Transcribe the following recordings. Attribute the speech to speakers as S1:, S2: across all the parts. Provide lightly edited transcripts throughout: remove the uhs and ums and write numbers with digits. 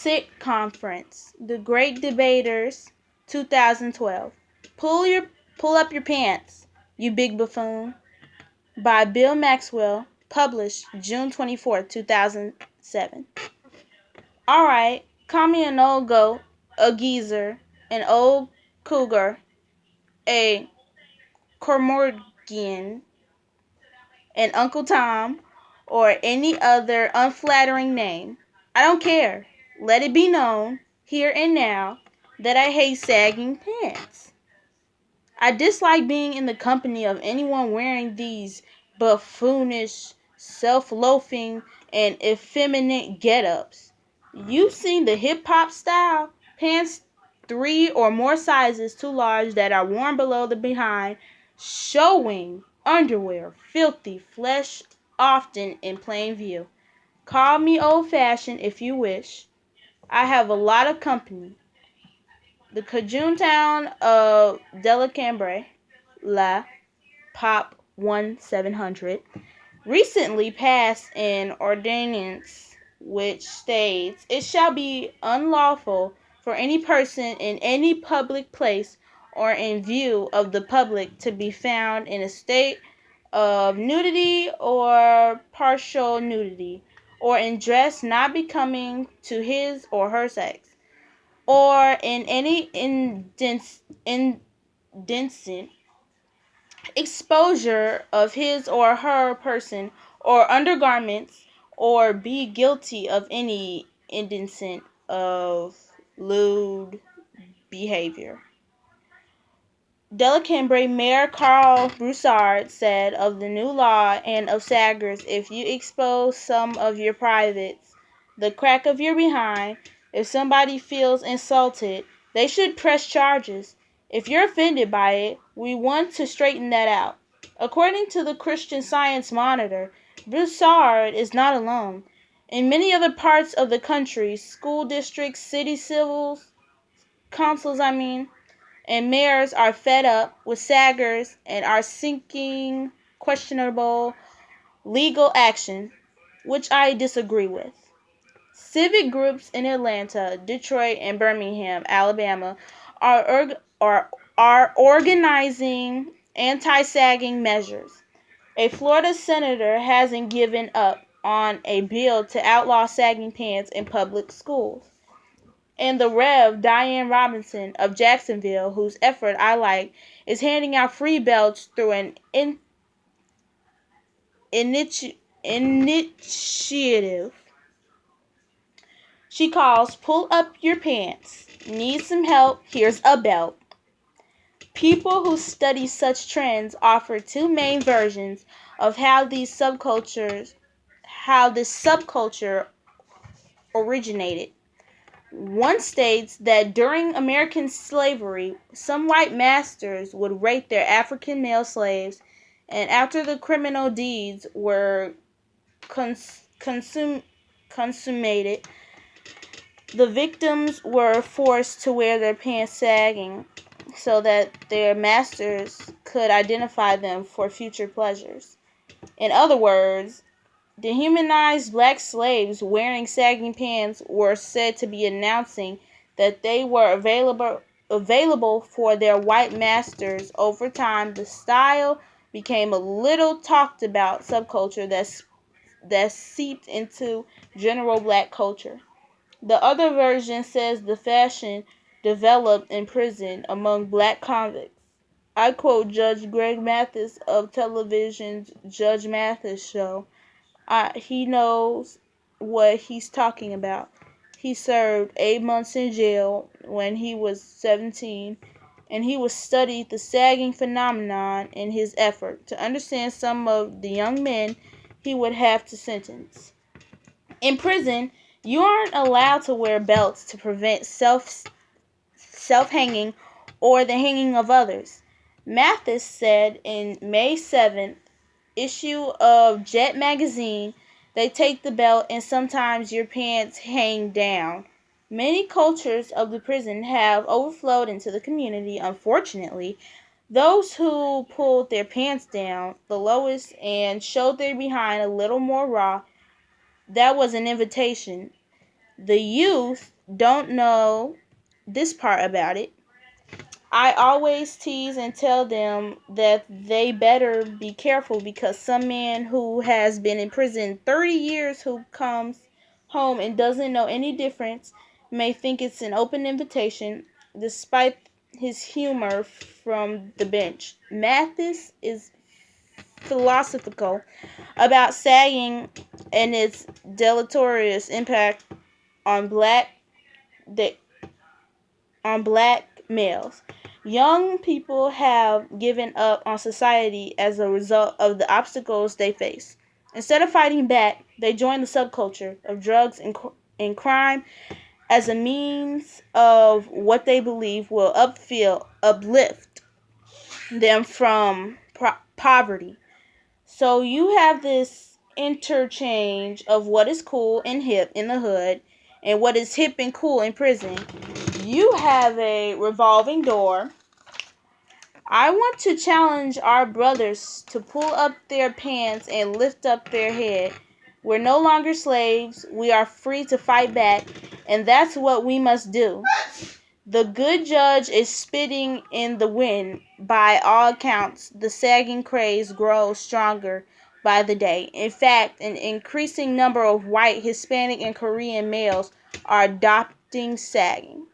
S1: Sick Conference, The Great Debaters, 2012. Pull up your pants, you big buffoon. By Bill Maxwell, published June 24th, 2007. Alright, call me an old goat, a geezer, an old cougar, a Cormorgian, an Uncle Tom, or any other unflattering name. I don't care. Let it be known, here and now, that I hate sagging pants. I dislike being in the company of anyone wearing these buffoonish, self-loathing, and effeminate get-ups. You've seen the hip-hop style, pants 3 or more sizes too large that are worn below the behind, showing underwear, filthy flesh often in plain view. Call me old-fashioned if you wish. I have a lot of company. The Cajun town of Delacambre, La Pop 1700, recently passed an ordinance which states it shall be unlawful for any person in any public place or in view of the public to be found in a state of nudity or partial nudity, or in dress not becoming to his or her sex, or in any indecent exposure of his or her person or undergarments, or be guilty of any indecent of lewd behavior. Delacambre Mayor Carl Broussard said of the new law and of saggers, if you expose some of your privates, the crack of your behind, if somebody feels insulted, they should press charges. If you're offended by it, we want to straighten that out. According to the Christian Science Monitor, Broussard is not alone. In many other parts of the country, school districts, city civil councils, and mayors are fed up with saggers and are seeking questionable legal action, which I disagree with. Civic groups in Atlanta, Detroit, and Birmingham, Alabama, are organizing anti-sagging measures. A Florida senator hasn't given up on a bill to outlaw sagging pants in public schools. And the Rev. Diane Robinson of Jacksonville, whose effort I like, is handing out free belts through an initiative she calls Pull Up Your Pants. Need some help? Here's a belt. People who study such trends offer two main versions of how this subculture originated. One states that during American slavery, some white masters would rape their African male slaves, and after the criminal deeds were consummated, the victims were forced to wear their pants sagging so that their masters could identify them for future pleasures. In other words, dehumanized black slaves wearing sagging pants were said to be announcing that they were available for their white masters. Over time, the style became a little talked about subculture that seeped into general black culture. The other version says the fashion developed in prison among black convicts. I quote Judge Greg Mathis of television's Judge Mathis show. He knows what he's talking about. He served 8 months in jail when he was 17, and he was studied the sagging phenomenon in his effort to understand some of the young men he would have to sentence. In prison, you aren't allowed to wear belts to prevent self-hanging or the hanging of others. Mathis said in May 7th issue of Jet magazine, they take the belt and sometimes your pants hang down. Many cultures of the prison have overflowed into the community. Unfortunately, those who pulled their pants down the lowest and showed their behind a little more raw, that was an invitation. The youth don't know this part about it. I always tease and tell them that they better be careful because some man who has been in prison 30 years who comes home and doesn't know any difference may think it's an open invitation despite his humor from the bench. Mathis is philosophical about sagging and its deleterious impact on the on black males. Young people have given up on society as a result of the obstacles they face. Instead of fighting back, they join the subculture of drugs and crime as a means of what they believe will uplift them from poverty. So you have this interchange of what is cool and hip in the hood and what is hip and cool in prison. You have a revolving door. I want to challenge our brothers to pull up their pants and lift up their head. We're no longer slaves. We are free to fight back, and that's what we must do. The good judge is spitting in the wind. By all accounts, the sagging craze grows stronger by the day. In fact, an increasing number of white, Hispanic, and Korean males are adopting sagging.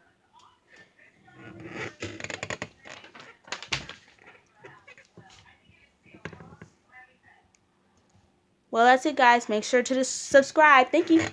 S1: Well, that's it, guys. Make sure to subscribe. Thank you.